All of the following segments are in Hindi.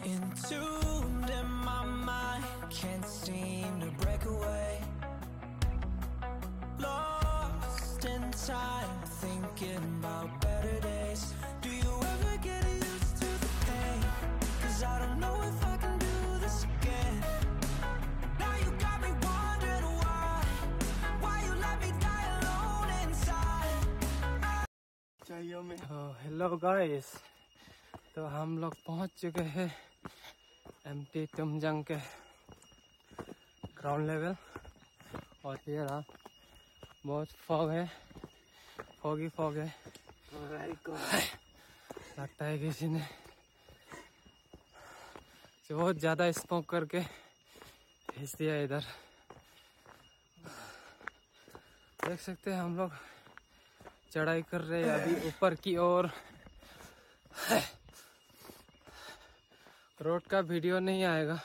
Entombed in my mind, can't seem to break away. Lost in time, thinking about better days. Do you ever get used to the pain? 'Cause I don't know if I can do this again. Now you got me wondering why you let me die alone inside. Hello guys, तो हम लोग पहुंच चुके हैं एमटी तुमजंग के ग्राउंड लेवल। और ये रहा, बहुत फॉग है, फॉग है। लगता है किसी ने बहुत ज्यादा स्मोक करके भेज दिया इधर। देख सकते हैं हम लोग चढ़ाई कर रहे हैं अभी ऊपर की ओर। रोड का वीडियो नहीं आएगा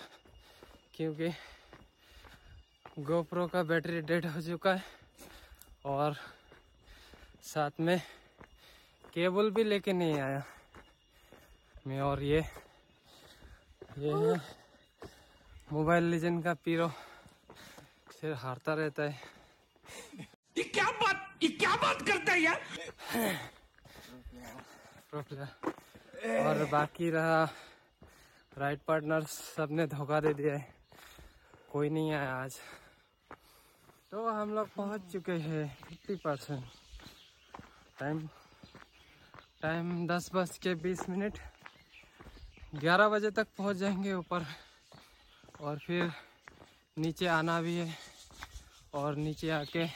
क्योंकि गोप्रो का बैटरी डेड हो चुका है और साथ में केबल भी लेके नहीं आया मैं। और ये है मोबाइल लेजेंड का पीरो, सिर हारता रहता है। ये क्या बात करता है यार। और बाकी रहा राइड पार्टनर्स, सबने धोखा दे दिया है, कोई नहीं आया आज। तो हम लोग पहुंच चुके हैं 50%। टाइम 10:20। 11 बजे तक पहुंच जाएंगे ऊपर। और फिर नीचे आना भी है और नीचे आके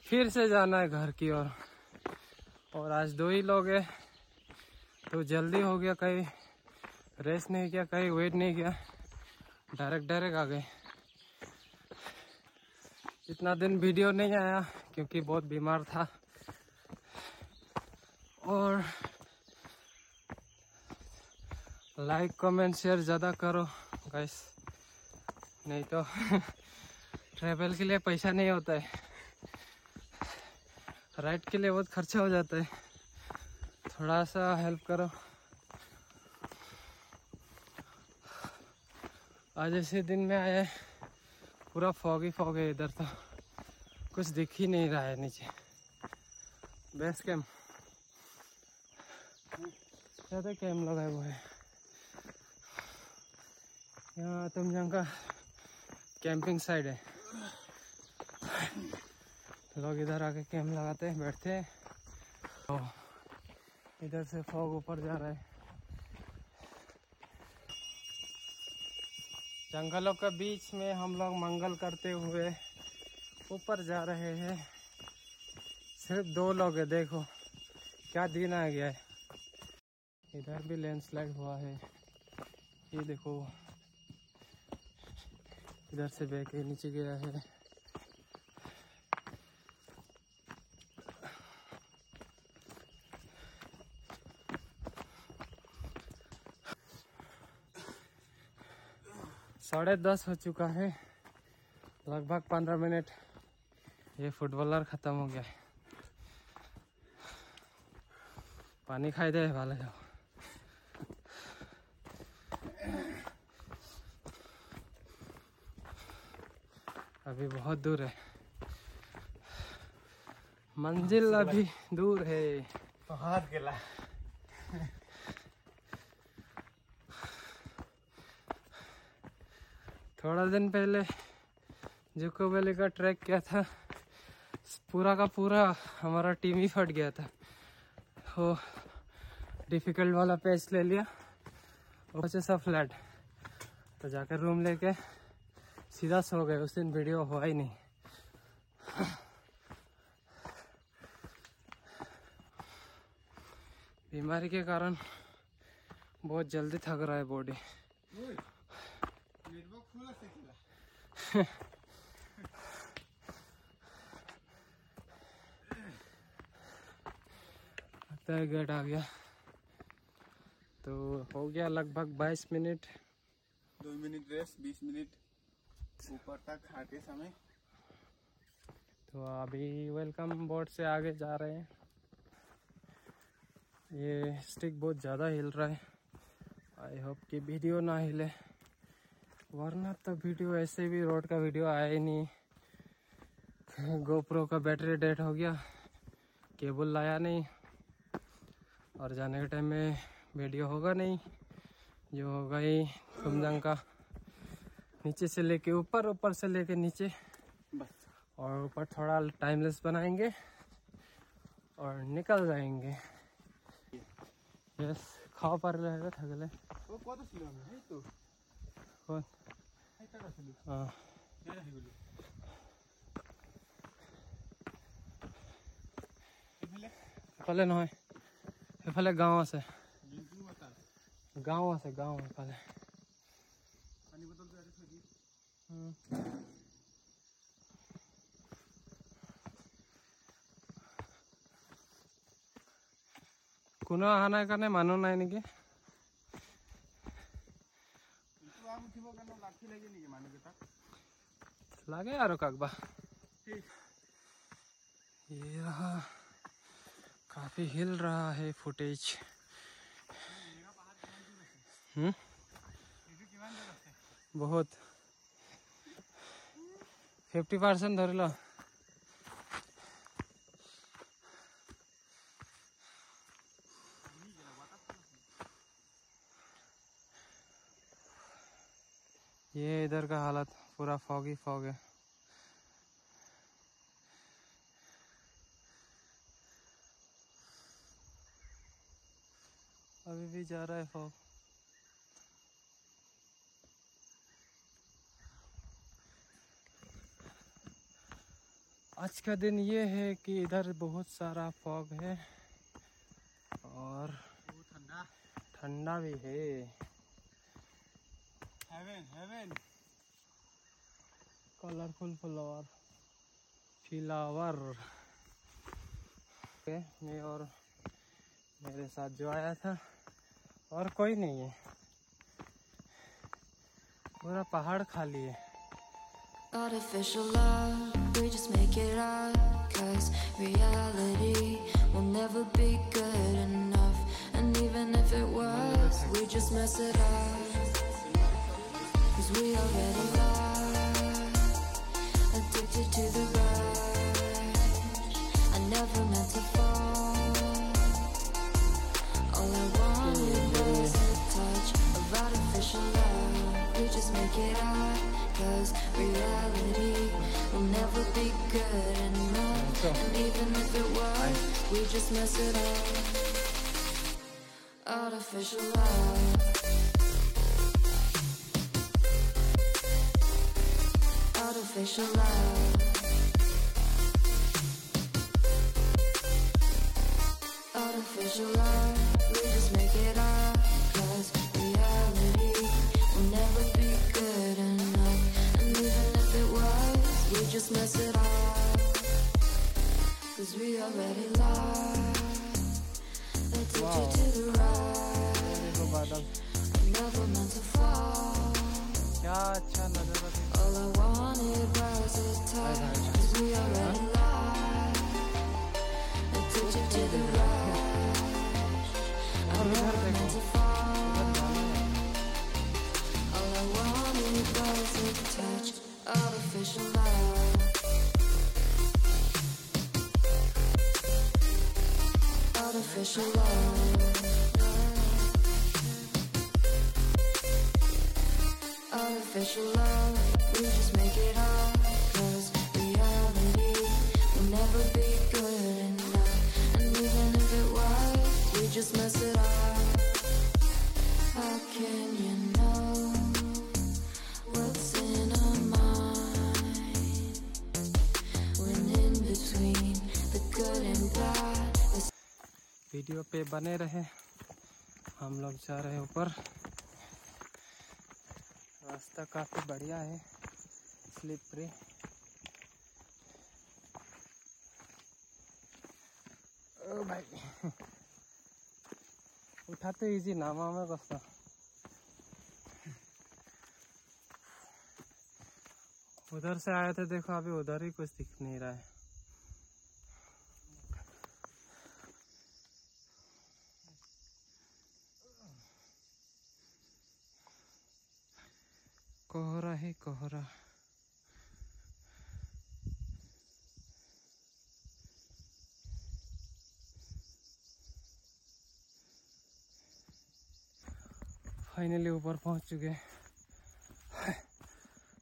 फिर से जाना है घर की ओर। और आज 2 ही लोग हैं तो जल्दी हो गया, कहीं रेस्ट नहीं किया, कहीं वेट नहीं किया, डायरेक्ट आ गए। इतना दिन वीडियो नहीं आया क्योंकि बहुत बीमार था। और लाइक कमेंट शेयर ज़्यादा करो गाइस, नहीं तो ट्रैवल के लिए पैसा नहीं होता है, राइड के लिए बहुत खर्चा हो जाता है। थोड़ा सा हेल्प करो। आज ऐसे दिन में आया है, पूरा फॉग है इधर, तो कुछ दिख ही नहीं रहा है नीचे। बेस कैंप ज़्यादा कैंप लगा हुआ है यहाँ तुमजंग का कैंपिंग साइड है। लोग इधर आके कैंप लगाते हैं, बैठते हैं। तो इधर से फॉग ऊपर जा रहा है, जंगलों के बीच में हम लोग मंगल करते हुए ऊपर जा रहे हैं। सिर्फ 2 लोग हैं, देखो क्या दिन आ गया है। इधर भी लैंडस्लाइड हुआ है, ये देखो इधर से बह के नीचे गया है। साढ़े 10 हो चुका है, लगभग 15 मिनट। ये फुटबॉलर खत्म हो गया है। पानी खाई दे वाले जाओ। अभी बहुत दूर है, मंजिल अभी दूर है। हाथ गिला। थोड़ा दिन पहले जुको वैली का ट्रैक किया था, पूरा का पूरा हमारा टीम ही फट गया था। वो डिफिकल्ट वाला पेज ले लिया और सब फ्लैट, तो जाकर रूम लेके सीधा सो गए। उस दिन वीडियो हुआ ही नहीं। बीमारी के कारण बहुत जल्दी थक रहा है बॉडी। लगता है गेट आ गया। तो हो गया लगभग 22 मिनट। 2 मिनट रेस्ट, 20 मिनट ऊपर तक खाते समय। तो अभी वेलकम बोर्ड से आगे जा रहे हैं। ये स्टिक बहुत ज़्यादा हिल रहा है। आई होप कि वीडियो ना हिले, वरना तो वीडियो ऐसे भी रोड का वीडियो आया ही नहीं। गोप्रो का बैटरी डेड हो गया, केबल लाया नहीं, और जाने के टाइम में वीडियो होगा नहीं। जो होगा ही तुमजंग का नीचे से लेके ऊपर, ऊपर से लेके नीचे, और ऊपर थोड़ा टाइमलेस बनाएंगे और निकल जाएंगे। यस, खाओ पर रहेगा थगले कौन? हाँ, এফালে নহয়, এফালে গাঁও আছে, গাঁও আছে, গাঁও এফালে। কোনো অহা নাই কাৰণে মানুহ নাই নেকি? লাগে আৰু কাকবা। ये रहा, काफी हिल रहा है फुटेज। बहुत 50% धर लो। ये इधर का हालत पूरा फॉगी फॉग है। अभी भी जा रहा है फॉग। आज का दिन ये है कि इधर बहुत सारा फॉग है और ठंडा भी है। हेवन कलरफुल फ्लावर मैं और मेरे साथ जो आया था, और कोई नहीं है, पूरा पहाड़ खाली है। Artificial love, we just make it up, 'cause reality will never be good enough. And even if it was, we just mess it up, 'cause we already lost, addicted to the rush. I never meant to fall. All I wanted was a touch of artificial love. We just make it up, 'cause reality will never be good enough. And even if it was, we just mess it up. Artificial love. Artificial love. Artificial love. We just make it up, 'cause reality will never be good enough. And even if it was, we just mess it up, 'cause we already lost, addicted to the rush. Never meant to fall. क्या अच्छा नजारा है। All I wanted was a touch, 'cause we already lost, addicted to the rush. I never meant to fall. All I wanted was a touch, artificial love. Artificial love. Artificial love, we just make it up, 'cause reality will never be good enough. And even if it was, we just mess it up. How can you know what's in our mind, when in between the good and bad? Video पे बने रहे। हम लोग जा रहे हैं ऊपर। रास्ता काफी बढ़िया है, स्लिपरी। ओ भाई उठाते इजी नामा में कस्ता। उधर से आए थे, देखो अभी उधर ही कुछ दिख नहीं रहा है। है कोहरा। फाइनली ऊपर पहुंच चुके हैं।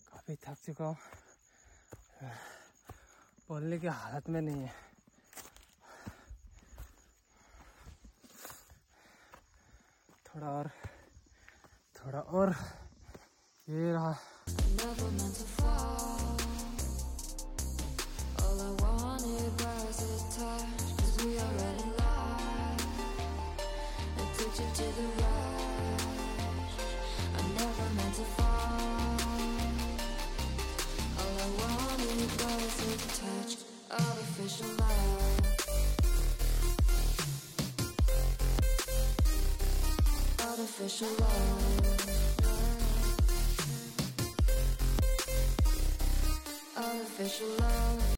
काफ़ी थक चुका हूँ, बोलने की हालत में नहीं है। थोड़ा और ये रहा। Never meant to fall. All I wanted was a touch, 'cause we already lost. Addicted to the rush. I never meant to fall. All I wanted was a touch. Artificial love. Artificial love. Artificial love.